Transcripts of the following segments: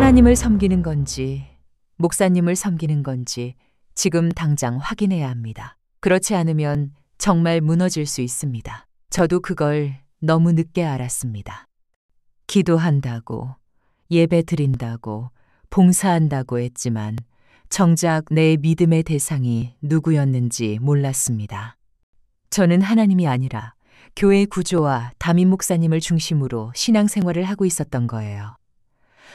하나님을 섬기는 건지 목사님을 섬기는 건지 지금 당장 확인해야 합니다. 그렇지 않으면 정말 무너질 수 있습니다. 저도 그걸 너무 늦게 알았습니다. 기도한다고, 예배 드린다고, 봉사한다고 했지만 정작 내 믿음의 대상이 누구였는지 몰랐습니다. 저는 하나님이 아니라 교회 구조와 담임 목사님을 중심으로 신앙생활을 하고 있었던 거예요.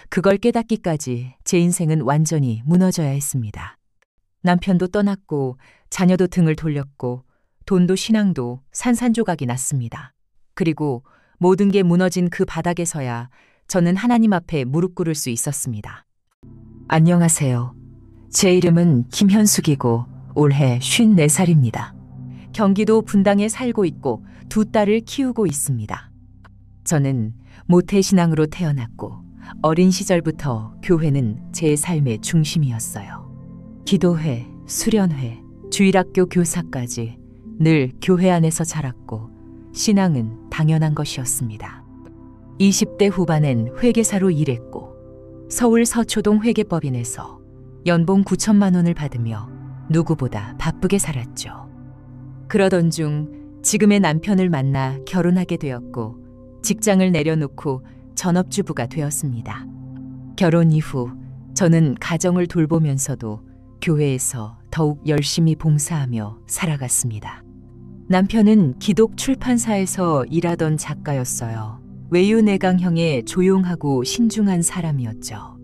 그걸 깨닫기까지 제 인생은 완전히 무너져야 했습니다. 남편도 떠났고 자녀도 등을 돌렸고 돈도 신앙도 산산조각이 났습니다. 그리고 모든 게 무너진 그 바닥에서야 저는 하나님 앞에 무릎 꿇을 수 있었습니다. 안녕하세요. 제 이름은 김현숙이고 올해 54살입니다. 경기도 분당에 살고 있고 두 딸을 키우고 있습니다. 저는 모태신앙으로 태어났고 어린 시절부터 교회는 제 삶의 중심이었어요. 기도회, 수련회, 주일학교 교사까지 늘 교회 안에서 자랐고 신앙은 당연한 것이었습니다. 20대 후반엔 회계사로 일했고 서울 서초동 회계법인에서 연봉 9천만 원을 받으며 누구보다 바쁘게 살았죠. 그러던 중 지금의 남편을 만나 결혼하게 되었고 직장을 내려놓고 전업주부가 되었습니다. 결혼 이후 저는 가정을 돌보면서도 교회에서 더욱 열심히 봉사하며 살아갔습니다. 남편은 기독 출판사에서 일하던 작가였어요. 외유내강형의 조용하고 신중한 사람이었죠.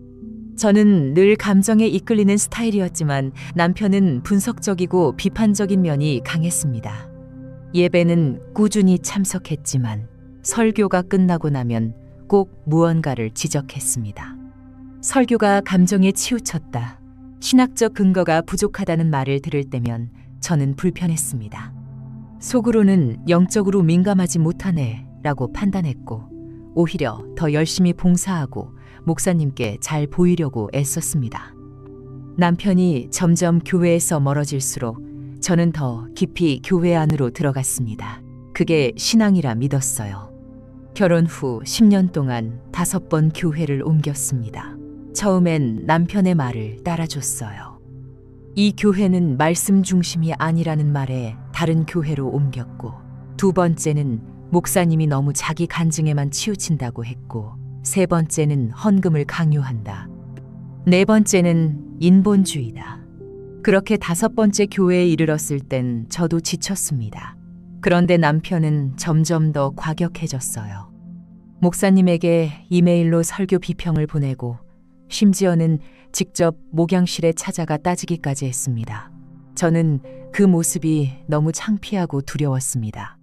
저는 늘 감정에 이끌리는 스타일이었지만 남편은 분석적이고 비판적인 면이 강했습니다. 예배는 꾸준히 참석했지만 설교가 끝나고 나면 꼭 무언가를 지적했습니다. 설교가 감정에 치우쳤다, 신학적 근거가 부족하다는 말을 들을 때면 저는 불편했습니다. 속으로는 영적으로 민감하지 못하네 라고 판단했고 오히려 더 열심히 봉사하고 목사님께 잘 보이려고 애썼습니다. 남편이 점점 교회에서 멀어질수록 저는 더 깊이 교회 안으로 들어갔습니다. 그게 신앙이라 믿었어요. 결혼 후 10년 동안 5번 교회를 옮겼습니다. 처음엔 남편의 말을 따라줬어요. 이 교회는 말씀 중심이 아니라는 말에 다른 교회로 옮겼고, 두 번째는 목사님이 너무 자기 간증에만 치우친다고 했고, 세 번째는 헌금을 강요한다. 네 번째는 인본주의다. 그렇게 5번째 교회에 이르렀을 땐 저도 지쳤습니다. 그런데 남편은 점점 더 과격해졌어요. 목사님에게 이메일로 설교 비평을 보내고 심지어는 직접 목양실에 찾아가 따지기까지 했습니다. 저는 그 모습이 너무 창피하고 두려웠습니다.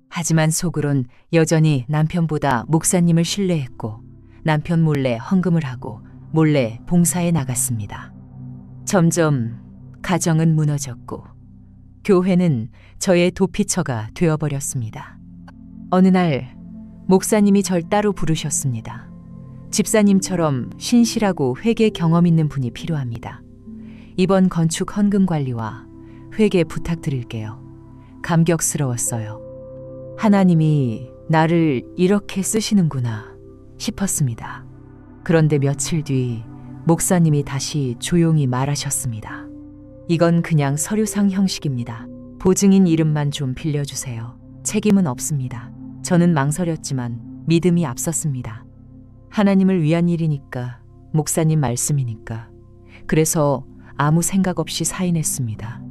하지만 속으론 여전히 남편보다 목사님을 신뢰했고 남편 몰래 헌금을 하고 몰래 봉사에 나갔습니다. 점점 가정은 무너졌고 교회는 저의 도피처가 되어버렸습니다. 어느 날 목사님이 절 따로 부르셨습니다. 집사님처럼 신실하고 회계 경험 있는 분이 필요합니다. 이번 건축 헌금 관리와 회계 부탁드릴게요. 감격스러웠어요. 하나님이 나를 이렇게 쓰시는구나 싶었습니다. 그런데 며칠 뒤 목사님이 다시 조용히 말하셨습니다. 이건 그냥 서류상 형식입니다. 보증인 이름만 좀 빌려주세요. 책임은 없습니다. 저는 망설였지만 믿음이 앞섰습니다. 하나님을 위한 일이니까, 목사님 말씀이니까. 그래서 아무 생각 없이 사인했습니다.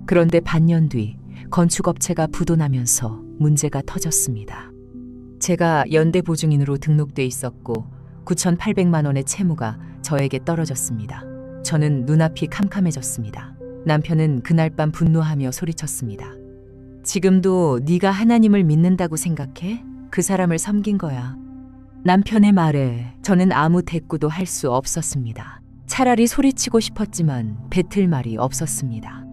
그런데 반년 뒤 건축업체가 부도나면서 문제가 터졌습니다. 제가 연대 보증인으로 등록돼 있었고 9,800만 원의 채무가 저에게 떨어졌습니다. 저는 눈앞이 캄캄해졌습니다. 남편은 그날 밤 분노하며 소리쳤습니다. 지금도 네가 하나님을 믿는다고 생각해? 그 사람을 섬긴 거야. 남편의 말에 저는 아무 대꾸도 할 수 없었습니다. 차라리 소리치고 싶었지만 뱉을 말이 없었습니다.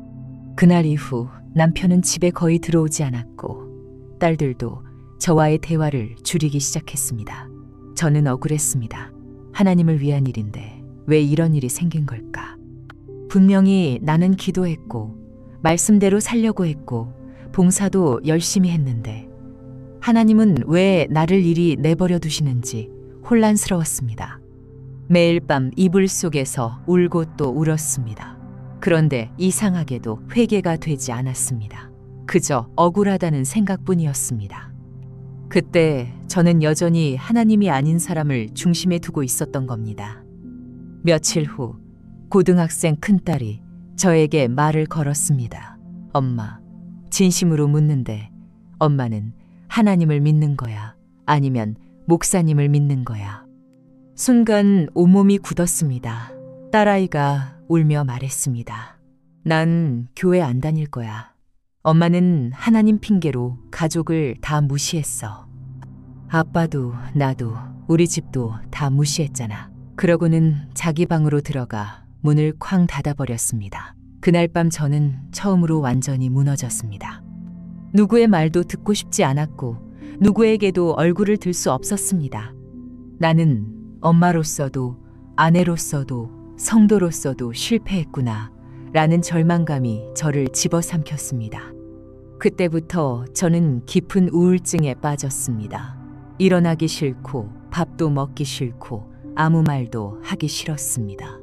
그날 이후 남편은 집에 거의 들어오지 않았고 딸들도 저와의 대화를 줄이기 시작했습니다. 저는 억울했습니다. 하나님을 위한 일인데 왜 이런 일이 생긴 걸까? 분명히 나는 기도했고 말씀대로 살려고 했고 봉사도 열심히 했는데 하나님은 왜 나를 이리 내버려 두시는지 혼란스러웠습니다. 매일 밤 이불 속에서 울고 또 울었습니다. 그런데 이상하게도 회개가 되지 않았습니다. 그저 억울하다는 생각뿐이었습니다. 그때 저는 여전히 하나님이 아닌 사람을 중심에 두고 있었던 겁니다. 며칠 후 고등학생 큰딸이 저에게 말을 걸었습니다. 엄마, 진심으로 묻는데 엄마는 하나님을 믿는 거야? 아니면 목사님을 믿는 거야? 순간 온몸이 굳었습니다. 딸아이가 울며 말했습니다. 난 교회 안 다닐 거야. 엄마는 하나님 핑계로 가족을 다 무시했어. 아빠도 나도 우리 집도 다 무시했잖아. 그러고는 자기 방으로 들어가 문을 쾅 닫아버렸습니다. 그날 밤 저는 처음으로 완전히 무너졌습니다. 누구의 말도 듣고 싶지 않았고 누구에게도 얼굴을 들 수 없었습니다. 나는 엄마로서도 아내로서도 성도로서도 실패했구나 라는 절망감이 저를 집어삼켰습니다. 그때부터 저는 깊은 우울증에 빠졌습니다. 일어나기 싫고 밥도 먹기 싫고 아무 말도 하기 싫었습니다.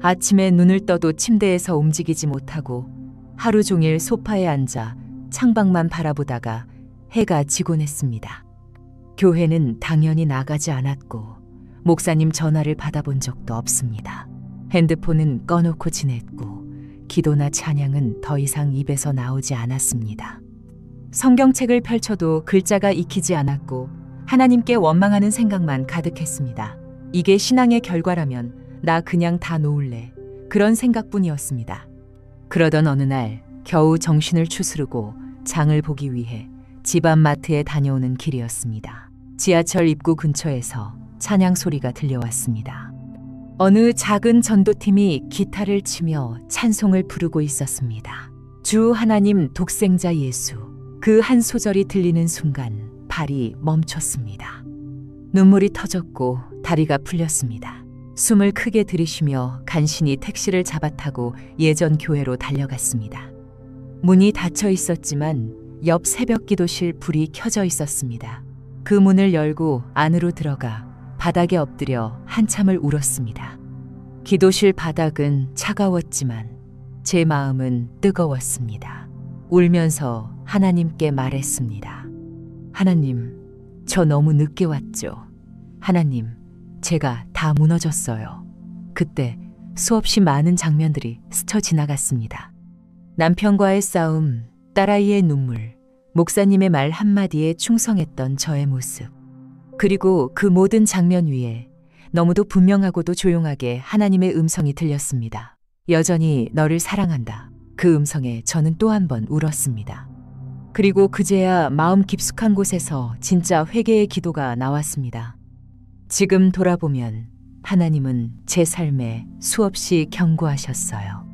아침에 눈을 떠도 침대에서 움직이지 못하고 하루 종일 소파에 앉아 창밖만 바라보다가 해가 지곤 했습니다. 교회는 당연히 나가지 않았고 목사님 전화를 받아본 적도 없습니다. 핸드폰은 꺼놓고 지냈고 기도나 찬양은 더 이상 입에서 나오지 않았습니다. 성경책을 펼쳐도 글자가 익히지 않았고 하나님께 원망하는 생각만 가득했습니다. 이게 신앙의 결과라면 나 그냥 다 놓을래. 그런 생각뿐이었습니다. 그러던 어느 날 겨우 정신을 추스르고 장을 보기 위해 집 앞 마트에 다녀오는 길이었습니다. 지하철 입구 근처에서 찬양 소리가 들려왔습니다. 어느 작은 전도팀이 기타를 치며 찬송을 부르고 있었습니다. 주 하나님 독생자 예수. 그 한 소절이 들리는 순간 발이 멈췄습니다. 눈물이 터졌고 다리가 풀렸습니다. 숨을 크게 들이쉬며 간신히 택시를 잡아타고 예전 교회로 달려갔습니다. 문이 닫혀 있었지만 옆 새벽기도실 불이 켜져 있었습니다. 그 문을 열고 안으로 들어가 바닥에 엎드려 한참을 울었습니다. 기도실 바닥은 차가웠지만 제 마음은 뜨거웠습니다. 울면서 하나님께 말했습니다. 하나님, 저 너무 늦게 왔죠. 하나님, 제가 다 무너졌어요. 그때 수없이 많은 장면들이 스쳐 지나갔습니다. 남편과의 싸움, 딸아이의 눈물, 목사님의 말 한마디에 충성했던 저의 모습. 그리고 그 모든 장면 위에 너무도 분명하고도 조용하게 하나님의 음성이 들렸습니다. 여전히 너를 사랑한다. 그 음성에 저는 또 한 번 울었습니다. 그리고 그제야 마음 깊숙한 곳에서 진짜 회개의 기도가 나왔습니다. 지금 돌아보면 하나님은 제 삶에 수없이 경고하셨어요.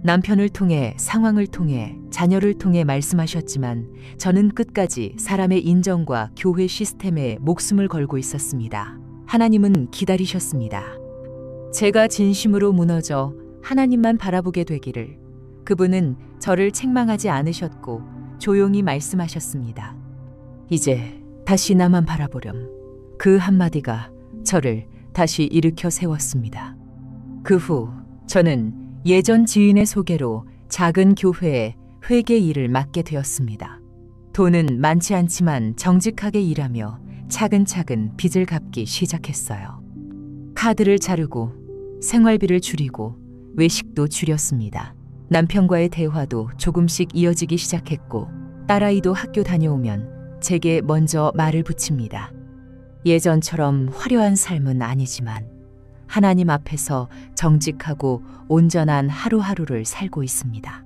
남편을 통해, 상황을 통해, 자녀를 통해 말씀하셨지만 저는 끝까지 사람의 인정과 교회 시스템에 목숨을 걸고 있었습니다. 하나님은 기다리셨습니다. 제가 진심으로 무너져 하나님만 바라보게 되기를. 그분은 저를 책망하지 않으셨고 조용히 말씀하셨습니다. 이제 다시 나만 바라보렴. 그 한마디가 저를 다시 일으켜 세웠습니다. 그 후 저는 예전 지인의 소개로 작은 교회에 회계 일을 맡게 되었습니다. 돈은 많지 않지만 정직하게 일하며 차근차근 빚을 갚기 시작했어요. 카드를 자르고 생활비를 줄이고 외식도 줄였습니다. 남편과의 대화도 조금씩 이어지기 시작했고 딸아이도 학교 다녀오면 제게 먼저 말을 붙입니다. 예전처럼 화려한 삶은 아니지만 하나님 앞에서 정직하고 온전한 하루하루를 살고 있습니다.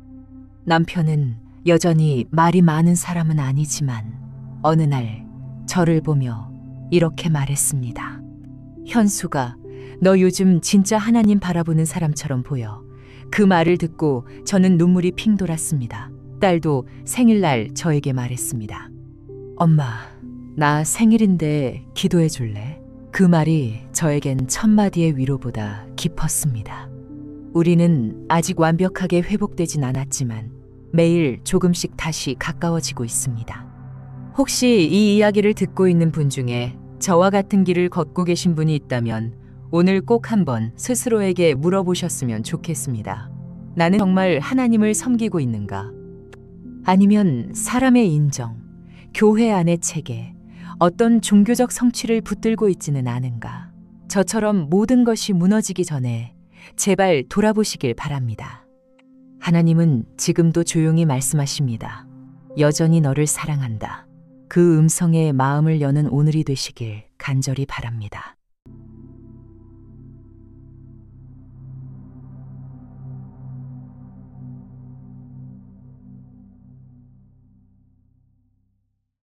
남편은 여전히 말이 많은 사람은 아니지만 어느 날 저를 보며 이렇게 말했습니다. 현수가, 너 요즘 진짜 하나님 바라보는 사람처럼 보여. 그 말을 듣고 저는 눈물이 핑 돌았습니다. 딸도 생일날 저에게 말했습니다. 엄마, 나 생일인데 기도해 줄래? 그 말이 저에겐 천마디의 위로보다 깊었습니다. 우리는 아직 완벽하게 회복되진 않았지만 매일 조금씩 다시 가까워지고 있습니다. 혹시 이 이야기를 듣고 있는 분 중에 저와 같은 길을 걷고 계신 분이 있다면 오늘 꼭 한번 스스로에게 물어보셨으면 좋겠습니다. 나는 정말 하나님을 섬기고 있는가? 아니면 사람의 인정, 교회 안의 체계, 어떤 종교적 성취를 붙들고 있지는 않은가? 저처럼 모든 것이 무너지기 전에 제발 돌아보시길 바랍니다. 하나님은 지금도 조용히 말씀하십니다. 여전히 너를 사랑한다. 그 음성에 마음을 여는 오늘이 되시길 간절히 바랍니다.